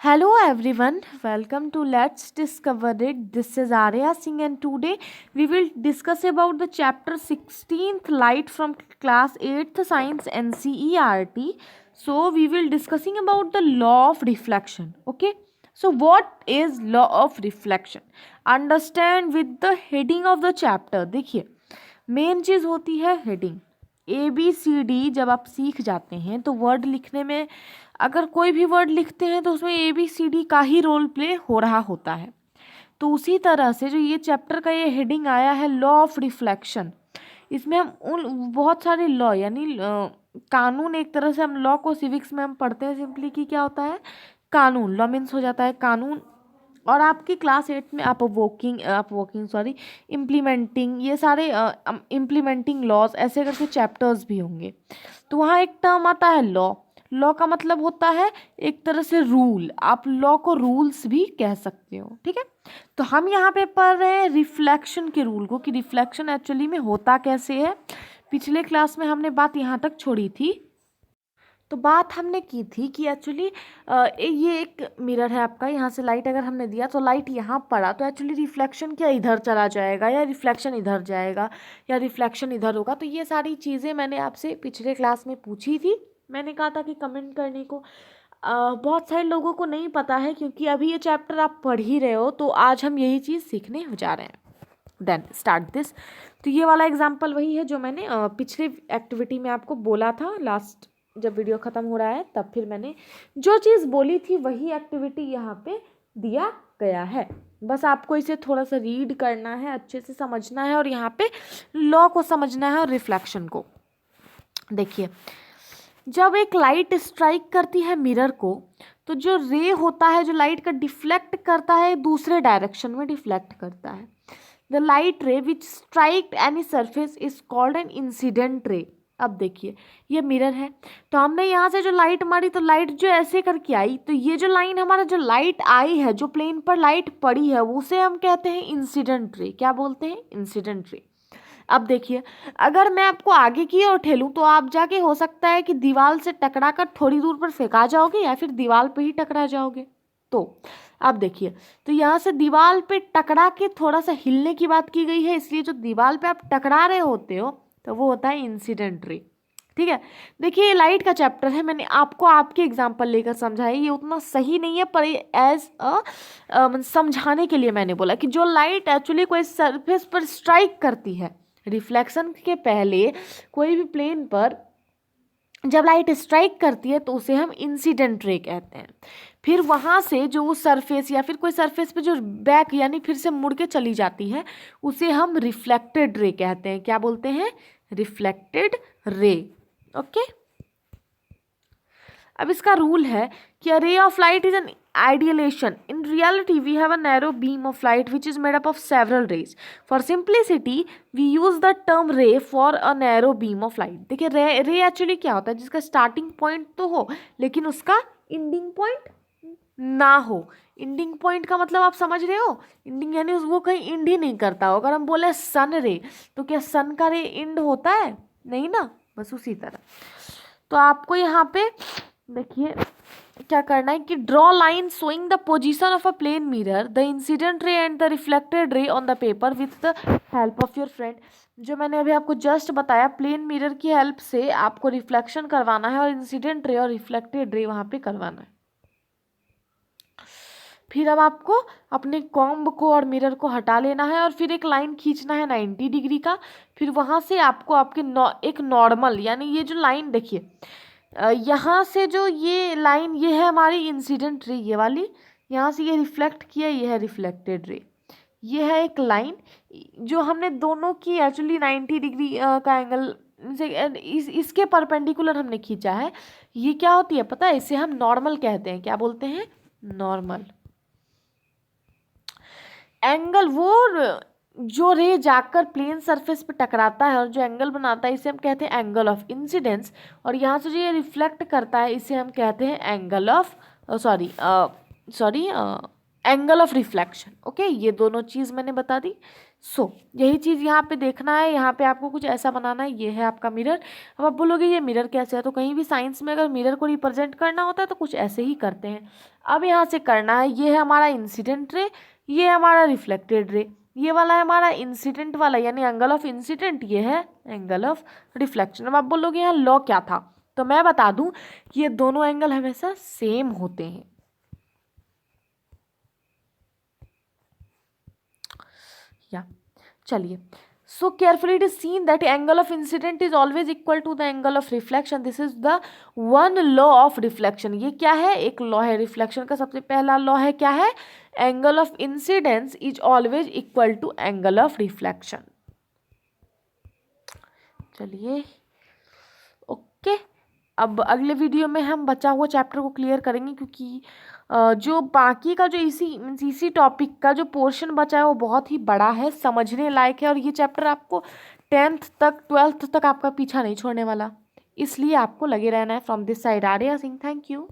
Hello everyone, welcome to Let's Discover It. This is Arya Singh and today we will discuss about the chapter 16th Light from class 8th Science NCERT. So we will discussing about the law of reflection. Okay. So what is law of reflection? Understand with the heading of the chapter. देखिए main चीज़ होती है heading ABCD जब आप सीख जाते हैं तो word लिखने में अगर कोई भी वर्ड लिखते हैं तो उसमें ABCD का ही रोल प्ले हो रहा होता है। तो उसी तरह से जो ये चैप्टर का ये हेडिंग आया है लॉ ऑफ रिफ्लेक्शन, इसमें हम उन बहुत सारे लॉ यानी कानून, एक तरह से हम लॉ को सिविक्स में हम पढ़ते हैं सिंपली कि क्या होता है कानून। लॉ मीन्स हो जाता है कानून, और आपकी क्लास 8 में आप वोकिंग सॉरी इम्प्लीमेंटिंग, ये सारे इम्प्लीमेंटिंग लॉज ऐसे करके चैप्टर्स भी होंगे। तो वहाँ एक टर्म आता है लॉ। लॉ का मतलब होता है एक तरह से रूल, आप लॉ को रूल्स भी कह सकते हो। ठीक है, तो हम यहाँ पे पढ़ रहे हैं रिफ्लेक्शन के रूल को कि रिफ्लेक्शन एक्चुअली में होता कैसे है। पिछले क्लास में हमने बात यहाँ तक छोड़ी थी। तो बात हमने की थी कि एक्चुअली ये एक मिरर है आपका, यहाँ से लाइट अगर हमने दिया तो लाइट यहाँ पड़ा तो एक्चुअली रिफ्लेक्शन क्या इधर चला जाएगा या रिफ्लेक्शन इधर जाएगा या रिफ्लेक्शन इधर होगा। तो ये सारी चीज़ें मैंने आपसे पिछले क्लास में पूछी थी। मैंने कहा था कि कमेंट करने को। बहुत सारे लोगों को नहीं पता है क्योंकि अभी ये चैप्टर आप पढ़ ही रहे हो, तो आज हम यही चीज़ सीखने जा रहे हैं। Then start this. तो ये वाला एग्जाम्पल वही है जो मैंने पिछले एक्टिविटी में आपको बोला था। लास्ट जब वीडियो ख़त्म हो रहा है तब फिर मैंने जो चीज़ बोली थी वही एक्टिविटी यहाँ पे दिया गया है। बस आपको इसे थोड़ा सा रीड करना है, अच्छे से समझना है और यहाँ पे लॉ को समझना है और रिफ्लेक्शन को। देखिए, जब एक लाइट स्ट्राइक करती है मिरर को तो जो रे होता है, जो लाइट का डिफ्लेक्ट करता है, दूसरे डायरेक्शन में डिफ्लेक्ट करता है। द लाइट रे विच strike any surface is called an incident ray. अब देखिए ये मिरर है, तो हमने यहाँ से जो लाइट मारी तो लाइट जो ऐसे करके आई, तो ये जो लाइन हमारा जो लाइट आई है, जो प्लेन पर लाइट पड़ी है, उसे हम कहते हैं इंसिडेंट रे। क्या बोलते हैं? Incident ray. अब देखिए, अगर मैं आपको आगे की ओर ठेलूं तो आप जाके हो सकता है कि दीवार से टकरा कर थोड़ी दूर पर फेंका जाओगे या फिर दीवार पे ही टकरा जाओगे। तो अब देखिए, तो यहाँ से दीवार पे टकरा के थोड़ा सा हिलने की बात की गई है, इसलिए जो दीवार पे आप टकरा रहे होते हो तो वो होता है इंसिडेंट रे। ठीक है, देखिए ये लाइट का चैप्टर है, मैंने आपको आपके एग्जाम्पल लेकर समझाया। ये उतना सही नहीं है पर एज समझाने के लिए मैंने बोला कि जो लाइट एक्चुअली कोई सरफेस पर स्ट्राइक करती है, रिफ्लेक्शन के पहले कोई भी प्लेन पर जब लाइट स्ट्राइक करती है तो उसे हम इंसिडेंट रे कहते हैं। फिर वहाँ से जो वो सरफेस या फिर कोई सरफेस पे जो बैक यानी फिर से मुड़ के चली जाती है उसे हम रिफ्लेक्टेड रे कहते हैं। क्या बोलते हैं? Reflected ray. ओके, अब इसका रूल है कि a ray of light is an idealization. In reality, we have a narrow beam of light which is made up of several rays. For simplicity, we use the term ray for a narrow beam of light. देखिए रे actually क्या होता है? जिसका starting point तो हो लेकिन उसका एंडिंग पॉइंट ना हो। एंडिंग पॉइंट का मतलब आप समझ रहे हो? एंडिंग यानी वो कहीं एंड ही नहीं करता हो। अगर हम बोले सन रे तो क्या सन का रे एंड होता है? नहीं ना, बस उसी तरह। तो आपको यहाँ पे देखिए क्या करना है कि draw line showing the position of a plane mirror, the incident ray and the reflected ray on the paper with the help of your friend. जो मैंने अभी आपको जस्ट बताया, प्लेन मिरर की हेल्प से आपको रिफ्लेक्शन करवाना है और इंसिडेंट रे और रिफ्लेक्टेड रे वहाँ पे करवाना है। फिर अब आपको अपने कॉम्ब को और मिरर को हटा लेना है और फिर एक लाइन खींचना है 90 डिग्री का। फिर वहाँ से आपको आपके एक नॉर्मल यानी ये जो लाइन देखिए, यहाँ से जो ये लाइन ये है हमारी इंसिडेंट रे, ये वाली, यहाँ से ये रिफ्लेक्ट किया, ये है रिफ्लेक्टेड रे। ये है एक लाइन जो हमने दोनों की एक्चुअली 90 डिग्री का एंगल से इसके परपेंडिकुलर हमने खींचा है। ये क्या होती है पता है? इसे हम नॉर्मल कहते हैं। क्या बोलते हैं? Normal angle. वो जो रे जाकर प्लेन सरफेस पे टकराता है और जो एंगल बनाता है इसे हम कहते हैं एंगल ऑफ इंसिडेंस, और यहाँ से जो ये रिफ्लेक्ट करता है इसे हम कहते हैं angle of angle of reflection. Okay, ये दोनों चीज़ मैंने बता दी। यही चीज़ यहाँ पे देखना है, यहाँ पे आपको कुछ ऐसा बनाना है, ये है आपका मिरर। अब आप बोलोगे ये मिरर कैसे है, तो कहीं भी साइंस में अगर मिरर को रिप्रेजेंट करना होता है तो कुछ ऐसे ही करते हैं। अब यहाँ से करना है, ये है हमारा इंसिडेंट रे, ये है हमारा रिफ्लेक्टेड रे, ये वाला है हमारा इंसिडेंट वाला यानी एंगल ऑफ इंसिडेंट, ये है एंगल ऑफ रिफ्लेक्शन। अब आप बोलोगे यहाँ लॉ क्या था, तो मैं बता दूं कि ये दोनों एंगल हमेशा सेम होते हैं। या चलिए, so carefully it is seen that angle of incident is always equal to the angle of reflection. This is the one law of reflection. ये क्या है, एक लॉ है रिफ्लेक्शन का। सबसे पहला लॉ है क्या है, angle of incidence is always equal to angle of reflection. चलिए ओके, अब अगले वीडियो में हम बचा हुआ चैप्टर को क्लियर करेंगे, क्योंकि जो बाकी का जो इसी टॉपिक का जो पोर्शन बचा है वो बहुत ही बड़ा है, समझने लायक है, और ये चैप्टर आपको 10th तक 12th तक आपका पीछा नहीं छोड़ने वाला, इसलिए आपको लगे रहना है। From this side Arya Singh, thank you.